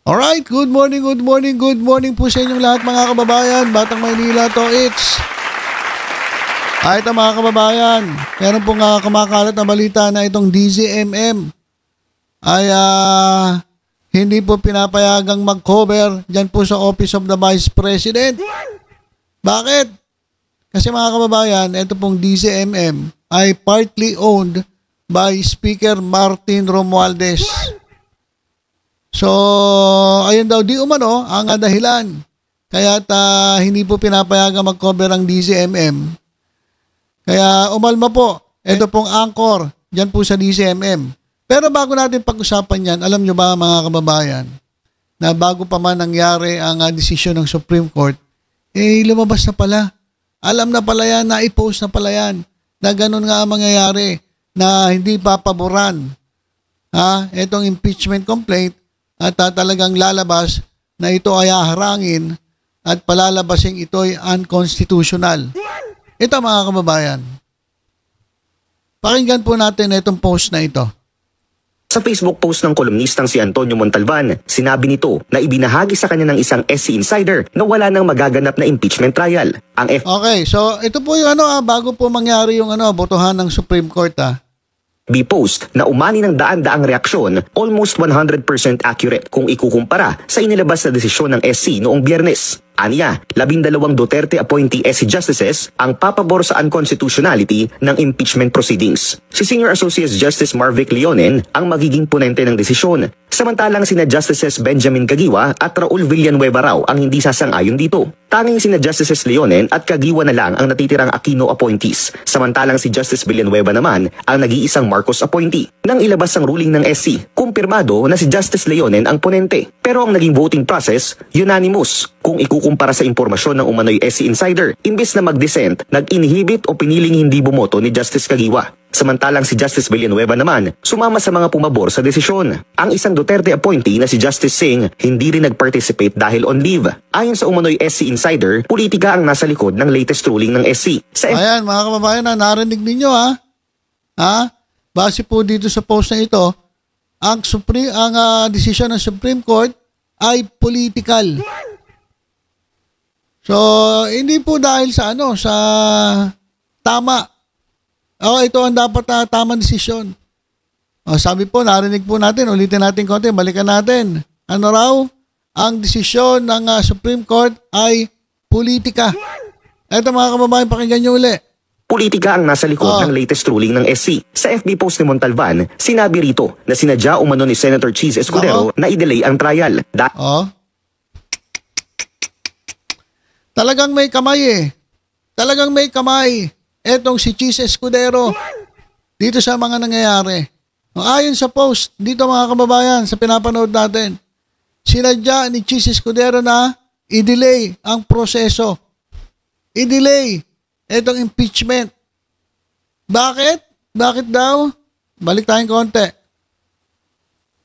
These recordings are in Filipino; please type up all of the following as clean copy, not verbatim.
Alright, good morning, good morning, good morning po sa inyong lahat mga kababayan. Batang Maynila to, it's... ito mga kababayan, meron pong kumakalat na balita na itong DZMM ay hindi po pinapayagang mag-cover dyan po sa Office of the Vice President. Bakit? Kasi mga kababayan, ito pong DZMM ay partly owned by Speaker Martin Romualdez. So, ayun daw, di umano ang dahilan. Kaya hindi po pinapayagang mag-cover ang DZMM. Kaya umalma po, ito pong anchor, dyan po sa DZMM. Pero bago natin pag-usapan yan, alam nyo ba mga kababayan, na bago pa man nangyari ang desisyon ng Supreme Court, lumabas na pala. Alam na pala yan, na-post na pala yan, na ganun nga ang mangyayari, na hindi papaboran itong impeachment complaint at talagang lalabas na ito ay haharangin at palalabasing ito ay unconstitutional. Ito mga kababayan, pakinggan po natin itong post na ito. Sa Facebook post ng kolumnistang si Antonio Montalban, sinabi nito na ibinahagi sa kanya ng isang SC Insider na wala nang magaganap na impeachment trial. Okay, so ito po yung bago po mangyari yung botohan ng Supreme Court post na umani ng daan-daang reaksyon, almost 100% accurate kung ikukumpara sa inilabas na desisyon ng SC noong Biyernes. Aniya, 12 Duterte appointee SC Justices ang papabor sa unconstitutionality ng impeachment proceedings. Si Senior Associate Justice Marvic Leonen ang magiging ponente ng desisyon. Samantalang sina Justices Benjamin Caguioa at Raul Villanueva raw ang hindi sasang-ayon dito. Tanging sina Justices Leonen at Caguioa na lang ang natitirang Aquino appointees. Samantalang si Justice Villanueva naman ang nag-iisang Marcos appointee. Nang ilabas ang ruling ng SC, kumpirmado na si Justice Leonen ang ponente. Pero ang naging voting process, unanimous. Kung ikukumpara sa impormasyon ng umano'y SC Insider, imbes na mag-dissent, nag-inhibit o piniling hindi bumoto ni Justice Caguioa. Samantalang si Justice Villanueva naman, sumama sa mga pumabor sa desisyon. Ang isang Duterte appointee na si Justice Singh, hindi rin nag-participate dahil on leave. Ayon sa umano'y SC Insider, politika ang nasa likod ng latest ruling ng SC. Ayan mga kababayan, narinig ninyo base po dito sa post na ito, ang desisyon ng Supreme Court ay political. So, hindi po dahil sa sa tama. Ito ang dapat na tamang desisyon. Sabi po, narinig po natin, ulitin natin konti, balikan natin. Ano raw? Ang desisyon ng Supreme Court ay politika. Ito mga kababayan, pakinggan nyo uli. Politika ang nasa likod ng latest ruling ng SC. Sa FB post ni Montalban, sinabi rito na sinadya umano ni Senator Cheese Escudero na i-delay ang trial. Talagang may kamay Talagang may kamay etong si Cheese Escudero dito sa mga nangyayari. Ayon sa post dito mga kababayan sa pinapanood natin, sinadya ni Cheese Escudero na i-delay ang proseso. I-delay etong impeachment. Bakit? Bakit daw? Balik tayong konti.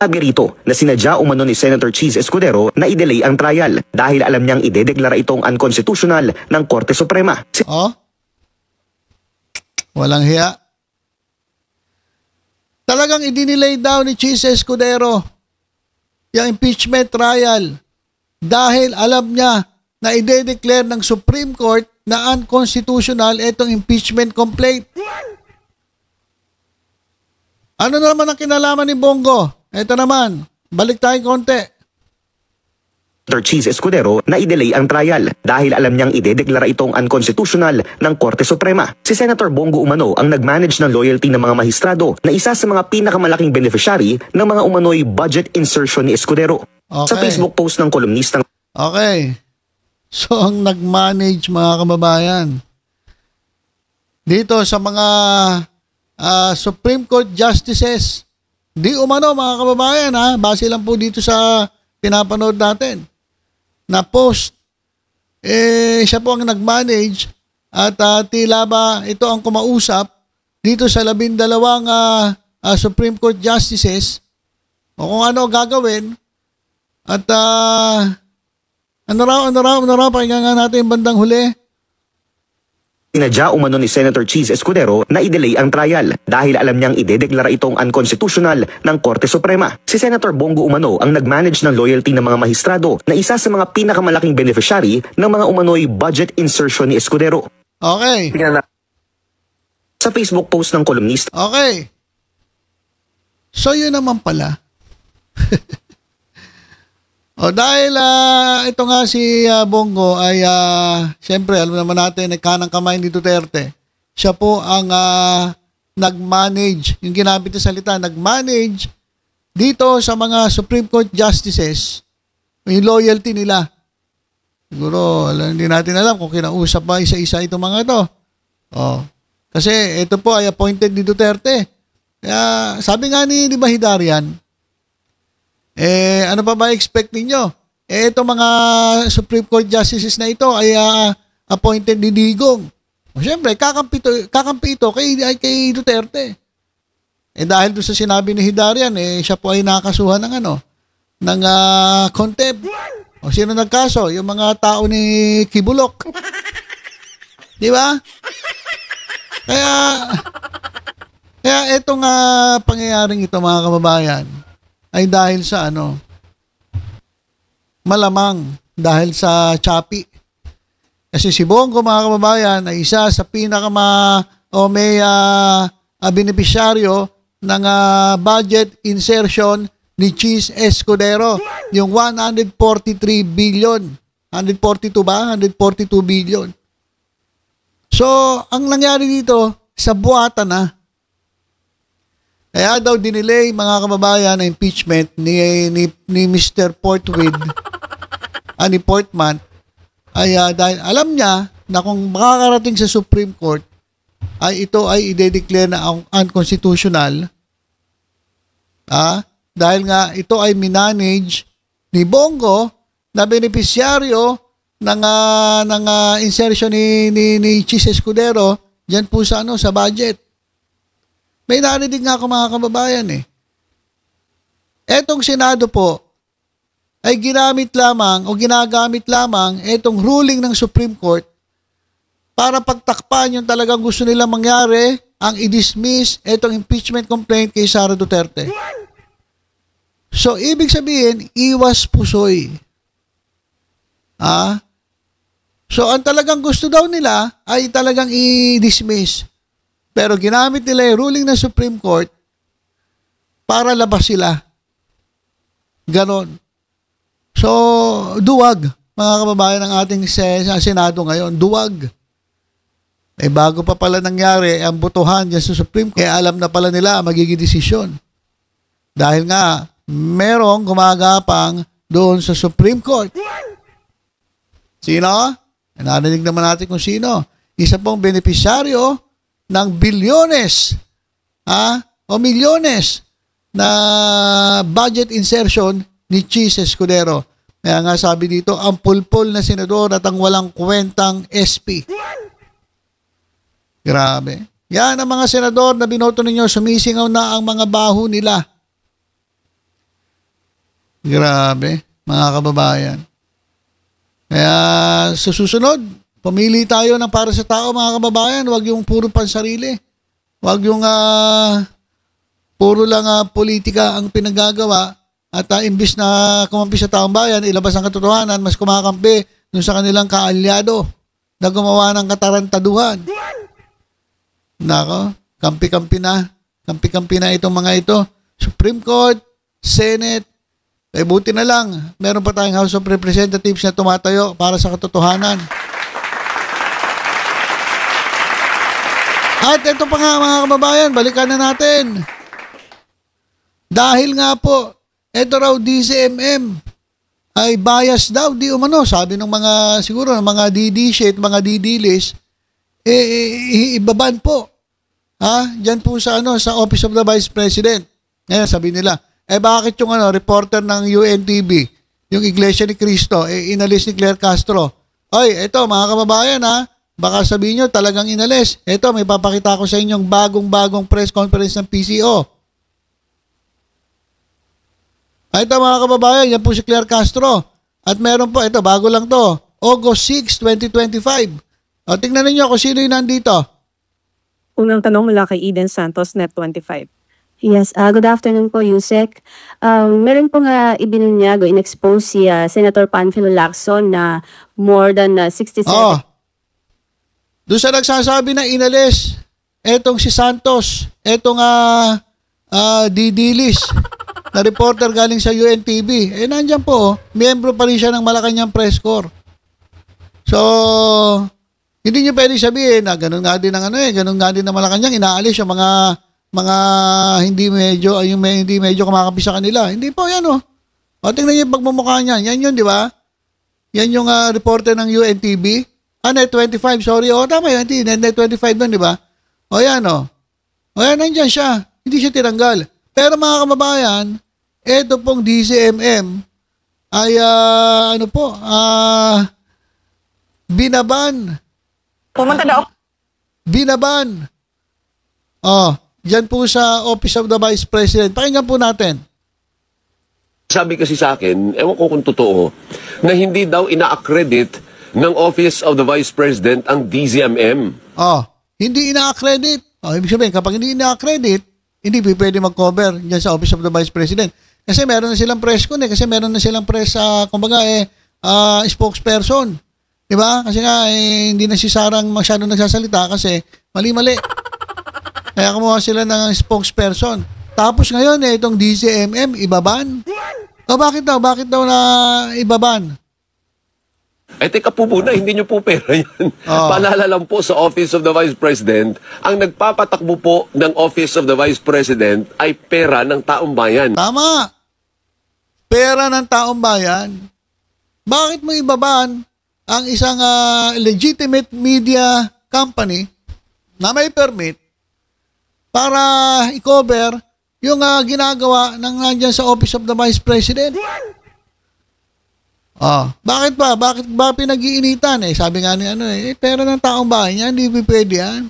Sabi rito na sinadya umano ni Senator Cheese Escudero na i-delay ang trial dahil alam niyang idedeklara itong unconstitutional ng Korte Suprema. Walang hiya. Talagang i-delay daw ni Cheese Escudero yung impeachment trial dahil alam niya na i-declare ng Supreme Court na unconstitutional itong impeachment complaint. Ano naman ang kinalaman ni Bongo? Ito naman, balik tayo konti. Senator Cheese Escudero na i-delay ang trial dahil alam niyang idedeklara itong unconstitutional ng Korte Suprema. Si Senator Bongo umano ang nag-manage ng loyalty ng mga mahistrado na isa sa mga pinakamalaking beneficiary ng mga umano'y budget insertion ni Escudero. Sa Facebook post ng kolumnistang So, ang nag-manage mga kababayan dito sa mga Supreme Court Justices, di umano mga kababayan base lang po dito sa pinapanood natin na post, siya po ang nag-manage at tila ba ito ang kumausap dito sa 12 Supreme Court Justices o kung ano gagawin at ano raw, pakinggan nga natin yung bandang huli. Sinadya umano ni Senator Cheese Escudero na i-delay ang trial dahil alam niyang idedeklara itong unconstitutional ng Korte Suprema. Si Senator Bongo umano ang nag-manage ng loyalty ng mga mahistrado na isa sa mga pinakamalaking beneficiary ng mga umano'y budget insertion ni Escudero. Okay. Tingnan na sa Facebook post ng kolumnista. Okay. So, yun naman pala. Dahil ito nga si Bongo ay siyempre alam naman natin nagkanang kamay ni Duterte. Siya po ang nag-manage, yung ginamit na salita, nag-manage dito sa mga Supreme Court justices, yung loyalty nila. Siguro hindi natin alam kung kinausap ba isa-isa itong mga ito. Kasi ito po ay appointed ni Duterte. Kaya sabi nga ni Hidarian, ano pa ba expect ninyo? Itong mga Supreme Court justices na ito ay appointed ni Digong. Siyempre, kakampi ito kay Duterte. Dahil doon sa sinabi ni Hidarian, siya po ay nakasuhan ng contempt. Sino nagkaso? Yung mga tao ni Kibulok. Di ba? Kaya itong pangyayaring ito mga kababayan ay dahil sa malamang dahil sa Chapi. Kasi si Bongo mga kababayan ay isa sa may beneficiaryo ng budget insertion ni Cheese Escudero, yung 143 billion. 142 ba? 142 billion. So, ang nangyari dito, sa buwatan na. Kaya daw dinelay mga kababayan na impeachment ni Mr. Portman ay dahil alam niya na kung makakarating sa Supreme Court ay ito ay i-declare na unconstitutional dahil nga ito ay minanage ni Bongo na beneficiaryo ng insertion ni Cheese Escudero diyan po sa budget. May narinig nga ako mga kababayan Etong Senado po ay ginagamit lamang etong ruling ng Supreme Court para pagtakpan yung talagang gusto nila mangyari, ang i-dismiss etong impeachment complaint kay Sara Duterte. So, ibig sabihin, iwas pusoy. So, ang talagang gusto daw nila ay talagang i-dismiss. Pero ginamit nila yung ruling ng Supreme Court para labas sila. Ganon. So, duwag, mga kababayan ng ating Senado ngayon. Duwag. Bago pa pala nangyari ang botohan dyan sa Supreme Court, alam na pala nila ang magiging desisyon. Dahil nga, merong gumagapang doon sa Supreme Court. Sino? Narinig naman natin kung sino. Isa pong beneficiaryo ng bilyones o milyones na budget insertion ni Cheese Escudero. Kaya nga sabi dito, ang pulpol na senador at ang walang kwentang SP. Grabe. Yan ang mga senador na binoto ninyo, sumisingaw na ang mga baho nila. Grabe, mga kababayan. Kaya sa susunod, pumili tayo ng para sa tao mga kababayan. Huwag yung puro pansarili. Huwag yung puro lang politika ang pinagagawa at imbis na kumampi sa taong bayan, ilabas ang katotohanan, mas kumakampi dun sa kanilang kaalyado na gumawa ng katarantaduhan. Nako, kampi-kampi na itong mga ito. Supreme Court, Senate, buti na lang, meron pa tayong House of Representatives na tumatayo para sa katotohanan. At ito pa nga mga kababayan, balikan na natin. Dahil nga po, ito raw DCMM ay bias daw, di umano. Sabi ng mga, siguro ng mga DD sheet, mga DD list, ibaban po. Diyan po sa sa Office of the Vice President. Ngayon sabi nila, bakit yung reporter ng UNTV, yung Iglesia ni Cristo, inalis ni Claire Castro. Oy, ito mga kababayan baka sabihin nyo talagang inalis. Ito, may papakita ko sa inyong bagong press conference ng PCO. Ito mga kababayan, yan po si Claire Castro. At meron po, ito, bago lang to, August 6, 2025. O, tingnan ninyo kung sino yung nandito. Unang tanong mula kay Eden Santos, Net25. Yes, good afternoon po, Yusek. Meron po nga ibinunyag o in-expose si Senator Panfilo Lacson na more than 67. Oh. Doon sa nagsasabi na inalis, etong si Santos, etong Didilis, na reporter galing sa UNTV. Nandyan po, miyembro pa rin siya ng Malacanang Press Corps. So, hindi niyo pwede sabihin na ganun nga din ganun nga din ng Malacanang, inaalis yung mga hindi medyo kumakapis sa kanila. Hindi po yan, O, tingnan niyo yung pagmumukha niyan. Yan yun, di ba? Yan yung reporter ng UNTV. Net25, sorry. Tama yun. Net25 doon, di ba? O, yan, O, yan, nandyan siya. Hindi siya tiranggal. Pero mga kababayan, ito pong DCMM ay, binaban. Pumunta daw. Binaban. Diyan po sa Office of the Vice President. Pakinggan po natin. Sabi kasi sa akin, ewan ko kung totoo, na hindi daw ina-accredit ng Office of the Vice President ang DZMM. Hindi ina-accredit. Ibig sabihin, kapag hindi ina-accredit, hindi pwede mag-cover diyan sa Office of the Vice President. Kasi meron na silang press con kasi meron na silang press, spokesperson. Diba? Kasi nga, hindi na si Sarang masyado nagsasalita kasi mali-mali. Kaya kumuha sila ng spokesperson. Tapos ngayon, itong DCMM, ibaban. Bakit daw? Bakit daw na ibaban? Teka po muna, hindi nyo po pera yan. Paalala lang po sa Office of the Vice President, ang nagpapatakbo po ng Office of the Vice President ay pera ng taong bayan. Tama. Pera ng taong bayan. Bakit mo ibaban ang isang legitimate media company na may permit para i-cover yung ginagawa ng nandiyan sa Office of the Vice President? Bakit ba? Bakit ba pinag-iinitan? Sabi nga ni pera ng taong bayan yan, hindi pwede yan.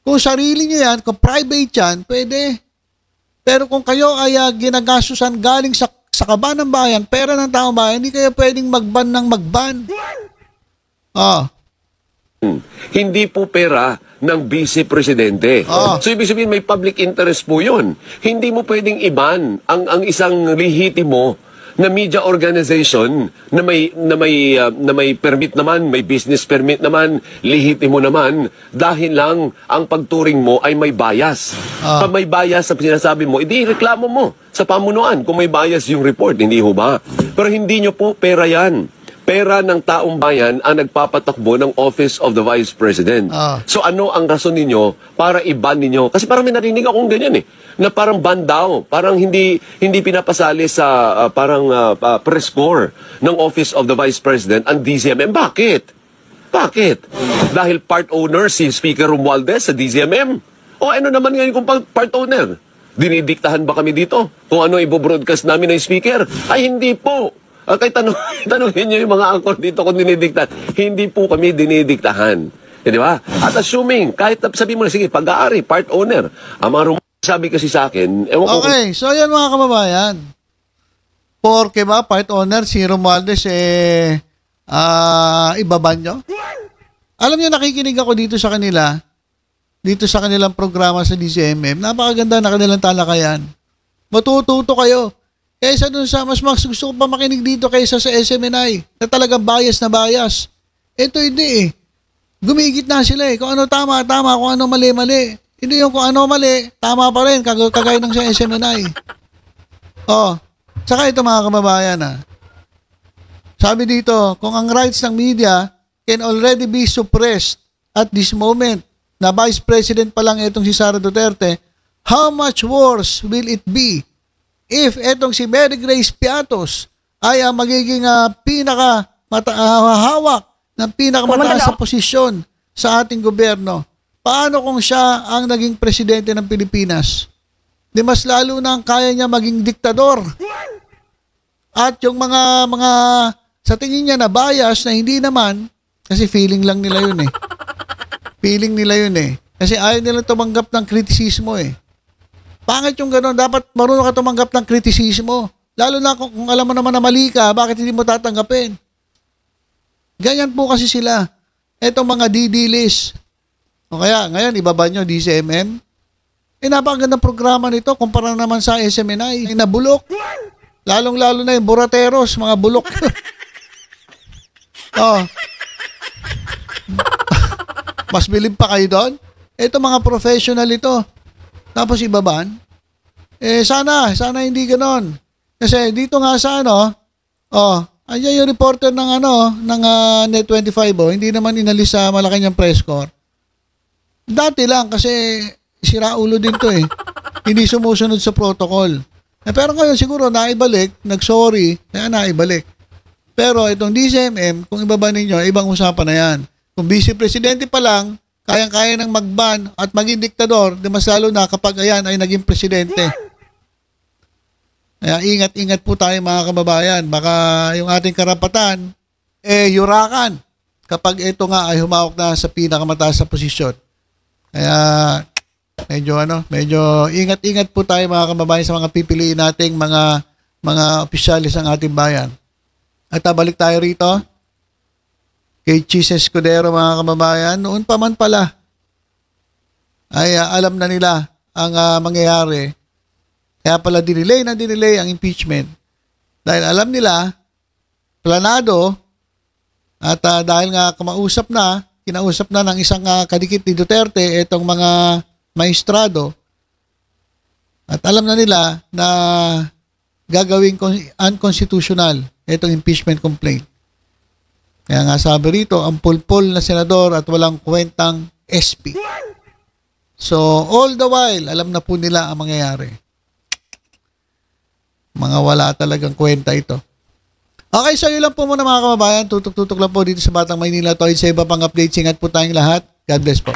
Kung sarili nyo yan, kung private yan, pwede. Pero kung kayo ay ginagasusan galing sa kaban ng bayan, pera ng taong bayan, hindi kayo pwedeng magban ng magban. Hindi po pera ng Vice Presidente. So ibig sabihin may public interest po yun. Hindi mo pwedeng iban ang isang lehitimo na media organization na may permit naman, may business permit naman, lehitimo naman, dahil lang ang pagturing mo ay may bias. Pag may bias sa sinasabi mo, edi reklamo mo sa pamunuan kung may bias yung report, hindi ho ba? Pero hindi nyo po pera yan. Pera ng taong bayan ang nagpapatakbo ng Office of the Vice President. So ano ang rason ninyo para i-ban ninyo? Kasi parang may narinig akong ganyan na parang ban daw, parang hindi pinapasali sa press corps ng Office of the Vice President ang DZMM. Bakit? Dahil part owner si Speaker Romualdez sa DZMM? O ano naman ngayon kung part owner? Dinidiktahan ba kami dito kung ano i-broadcast namin ng speaker? Ay hindi po. Okay, tanungin niyo yung mga angkor dito kung dinidiktahan. Hindi po kami dinidiktahan. Di ba? At assuming, kahit sabi mo na, sige, pag-aari, part owner, ang mga sabi kasi sa akin, ewan ko. Okay, so yan mga kababayan. Porke ba, part owner, si Romualdez, ibaban nyo? Alam niyo, nakikinig ako dito sa kanila, dito sa kanilang programa sa DCMM. Napakaganda na kanilang talakayan. Matututo kayo. Kaysa dun sa, mas gusto ko pa makinig dito kaysa sa SMNI na talagang bias na bias. Ito hindi Gumigit na sila Kung ano tama, kung ano mali. Hindi yung kung ano mali, tama pa rin, kagaya ng sa SMNI. Saka ito mga kababayan Sabi dito, kung ang rights ng media can already be suppressed at this moment, na Vice President pa lang itong si Sara Duterte, how much worse will it be if etong si Mary Grace Piatos ay magiging hawak ng pinakamataas sa posisyon sa ating gobyerno? Paano kung siya ang naging presidente ng Pilipinas? Di mas lalo nang kaya niya maging diktador. At yung mga sa tingin niya na bias na hindi naman, kasi feeling lang nila yun Feeling nila yun Kasi ayaw nila tumanggap ng kritisismo Pangit yung gano'n. Dapat marunong ka tumanggap ng kritisismo. Lalo na kung alam mo naman na mali ka, bakit hindi mo tatanggapin? Ganyan po kasi sila. Etong mga DD list. O kaya, ngayon, ibaba nyo DCMM. Napakagandang programa nito kumpara naman sa SMNI. Nabulok. Lalong-lalo na yung burateros, mga bulok. Mas bilib pa kayo doon? Ito mga professional ito. Tapos ibaban. Sana hindi ganon. Kasi dito nga sa andyan yung reporter ng Net25, hindi naman inalis sa Malacanang press corps. Dati lang kasi sira ulo din to Hindi sumusunod sa protocol. Pero ngayon siguro naibalik, nag-sorry, kaya naibalik. Pero itong DCMM, kung ibaba ninyo, ibang usapan na yan. Kung vice presidente pa lang, kayang-kaya ng mag-ban at maging diktador, di mas lalo na kapag ayan ay naging presidente. Kaya ingat-ingat po tayo mga kababayan. Baka yung ating karapatan, yurakan kapag ito nga ay humawak na sa pinakamataas sa posisyon. Kaya medyo ingat-ingat po tayo mga kababayan sa mga pipiliin nating mga opisyalis ng ating bayan. At balik tayo rito kay Chis Escudero mga kababayan. Noon pa man pala ay alam na nila ang mangyayari. Kaya pala dinelay ang impeachment. Dahil alam nila, planado, at dahil nga kinausap na ng isang kadikit ni Duterte itong mga maestrado, at alam na nila na gagawing unconstitutional itong impeachment complaint. Kaya nga sabi rito, ang pulpul na senador at walang kwentang SP. So, all the while, alam na po nila ang mangyayari. Mga wala talagang kwenta ito. Okay, so yun lang po muna mga kababayan. Tutok-tutok lang po dito sa Batang Maynila. Sa iba pang updates, ingat po tayong lahat. God bless po.